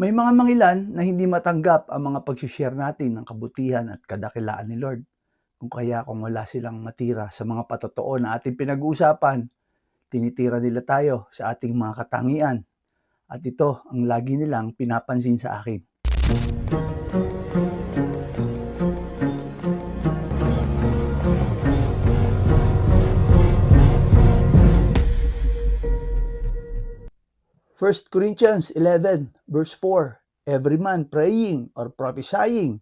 May mga mangilan na hindi matanggap ang mga pagsi-share natin ng kabutihan at kadakilaan ni Lord. Kung wala silang matira sa mga patotoo na ating pinag-uusapan, tinitira nila tayo sa ating mga katangian. At ito ang lagi nilang pinapansin sa akin. First Corinthians 11 verse 4, every man praying or prophesying,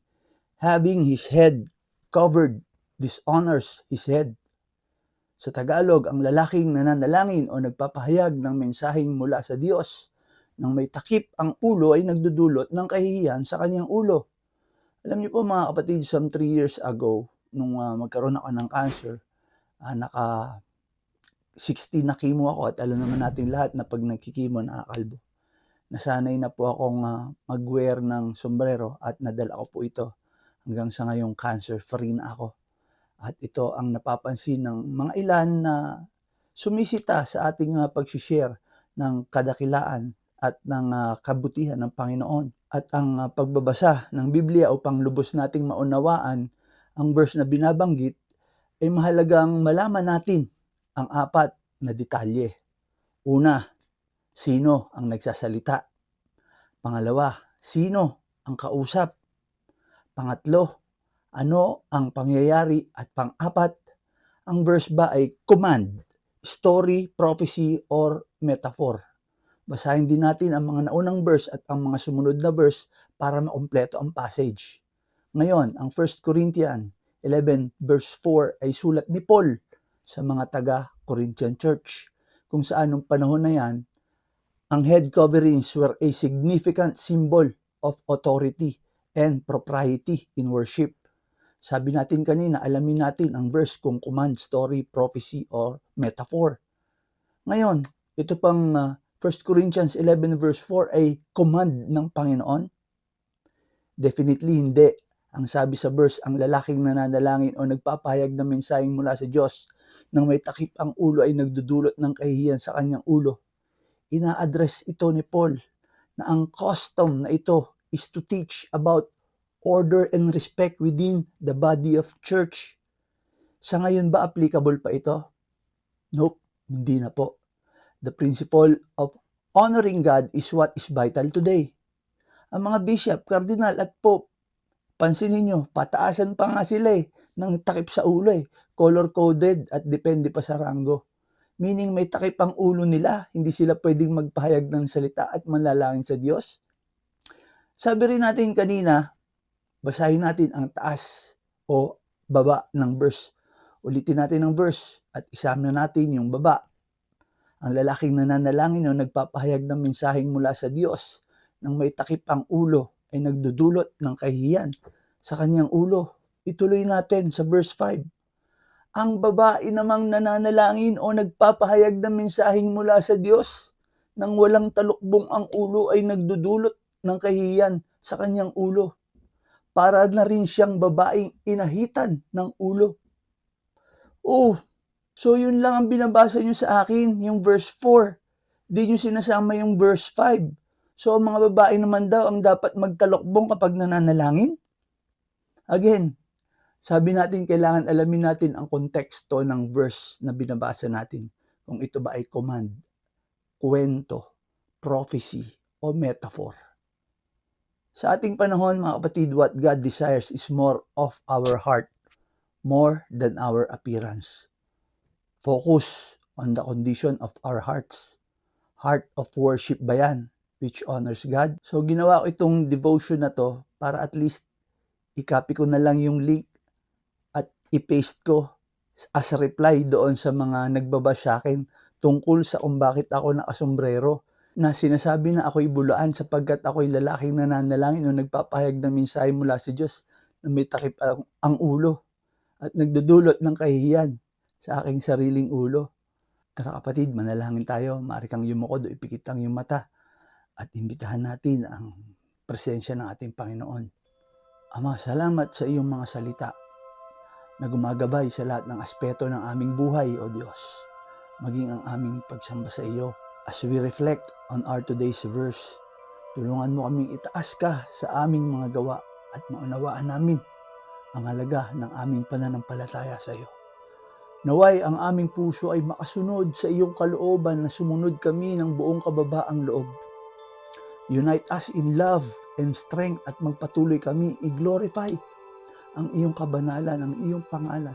having his head covered, dishonors his head. Sa Tagalog, ang lalaking nananalangin o nagpapahayag ng mensaheng mula sa Diyos nang may takip ang ulo ay nagdudulot ng kahihiyan sa kanyang ulo. Alam niyo po mga kapatid, some 3 years ago, nung magkaroon ako ng cancer, naka 60 na chemo ako at alam naman natin lahat na pag nagkikimo nakakalbo. Nasanay na po akong mag-wear ng sombrero at nadala ko po ito. Hanggang sa ngayong cancer-free na ako. At ito ang napapansin ng mga ilan na sumisita sa ating pag-share ng kadakilaan at ng kabutihan ng Panginoon. At ang pagbabasa ng Biblia upang lubos nating maunawaan ang verse na binabanggit ay mahalagang malaman natin ang 4 na detalye. Una, sino ang nagsasalita? Pangalawa, sino ang kausap? Pangatlo, ano ang pangyayari? At pang-4, ang verse ba ay command, story, prophecy, or metaphor? Basahin din natin ang mga naunang verse at ang mga sumunod na verse para makumpleto ang passage. Ngayon, ang 1 Corinthians 11 verse 4 ay sulat ni Paul sa mga taga-Corinthian Church, kung saan nung panahon na yan, ang head coverings were a significant symbol of authority and propriety in worship. Sabi natin kanina, alamin natin ang verse kung command, story, prophecy, or metaphor. Ngayon, ito pang 1 Corinthians 11 verse 4 ay command ng Panginoon? Definitely hindi. Ang sabi sa verse, ang lalaking nananalangin o nagpapahayag ng mensaheng mula sa Diyos nang may takip ang ulo ay nagdudulot ng kahihiyan sa kanyang ulo. Ina-address ito ni Paul na ang custom na ito is to teach about order and respect within the body of church. Sa ngayon ba applicable pa ito? Nope, hindi na po. The principle of honoring God is what is vital today. Ang mga bishop, cardinal at pope, pansinin nyo, pataasan pa nga sila ng takip sa ulo color-coded at depende pa sa rango. Meaning may takip ang ulo nila, hindi sila pwedeng magpahayag ng salita at manlalangin sa Diyos. Sabi rin natin kanina, basahin natin ang taas o baba ng verse. Ulitin natin ang verse at isama natin yung baba. Ang lalaking nananalangin o nagpapahayag ng mensaheng mula sa Diyos nang may takip ang ulo ay nagdudulot ng kahihiyan sa kanyang ulo. Ituloy natin sa verse 5. Ang babae namang nananalangin o nagpapahayag ng mensaheng mula sa Diyos nang walang talukbong ang ulo ay nagdudulot ng kahihiyan sa kanyang ulo. Para na rin siyang babaeng inahitan ng ulo. So yun lang ang binabasa nyo sa akin, yung verse 4. Di nyo sinasama yung verse 5. So ang mga babae naman daw ang dapat magtalokbong kapag nananalangin? Again, sabi natin, kailangan alamin natin ang konteksto ng verse na binabasa natin. Kung ito ba ay command, kwento, prophecy, o metaphor. Sa ating panahon, mga kapatid, what God desires is more of our heart, more than our appearance. Focus on the condition of our hearts. Heart of worship ba yan, which honors God? So ginawa ko itong devotion na to para at least i-copy ko na lang yung link i-paste ko as a reply doon sa mga nagbabash sa akin tungkol sa kung bakit ako nakasombrero, na sinasabi na ako'y bulaan sapagkat ako'y lalaking nananalangin o nagpapahayag ng mensahe mula sa Diyos na may takip ang ulo at nagdudulot ng kahihiyan sa aking sariling ulo. Tara kapatid, manalangin tayo. Maaari kang yumukod o ipikit ang iyong mata at imbitahan natin ang presensya ng ating Panginoon. Ama, salamat sa iyong mga salita na gumagabay sa lahat ng aspeto ng aming buhay, O Diyos, maging ang aming pagsamba sa iyo as we reflect on our today's verse, Tulungan mo kaming itaas ka sa aming mga gawa at maunawaan namin ang halaga ng aming pananampalataya sa iyo. Naway ang aming puso ay makasunod sa iyong kalooban na sumunod kami ng buong kababaang loob. Unite us in love and strength at magpatuloy kami i-glorify ang iyong kabanalan, ang iyong pangalan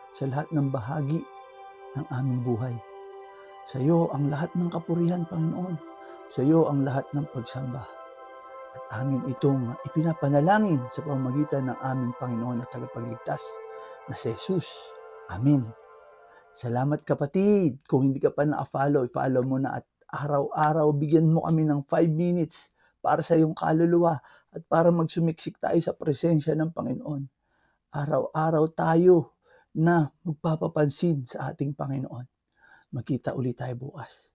sa lahat ng bahagi ng aming buhay. Sa iyo ang lahat ng kapurihan, Panginoon. Sa iyo ang lahat ng pagsamba. At amin itong ipinapanalangin sa pamamagitan ng aming Panginoon at tagapagligtas na si Jesus. Amen. Salamat kapatid. Kung hindi ka pa na-follow, i-follow mo na at araw-araw bigyan mo kami ng 5 minutes para sa iyong kaluluwa at para magsumiksik tayo sa presensya ng Panginoon. Araw-araw tayo na magpapapansin sa ating Panginoon. Magkita ulit tayo bukas.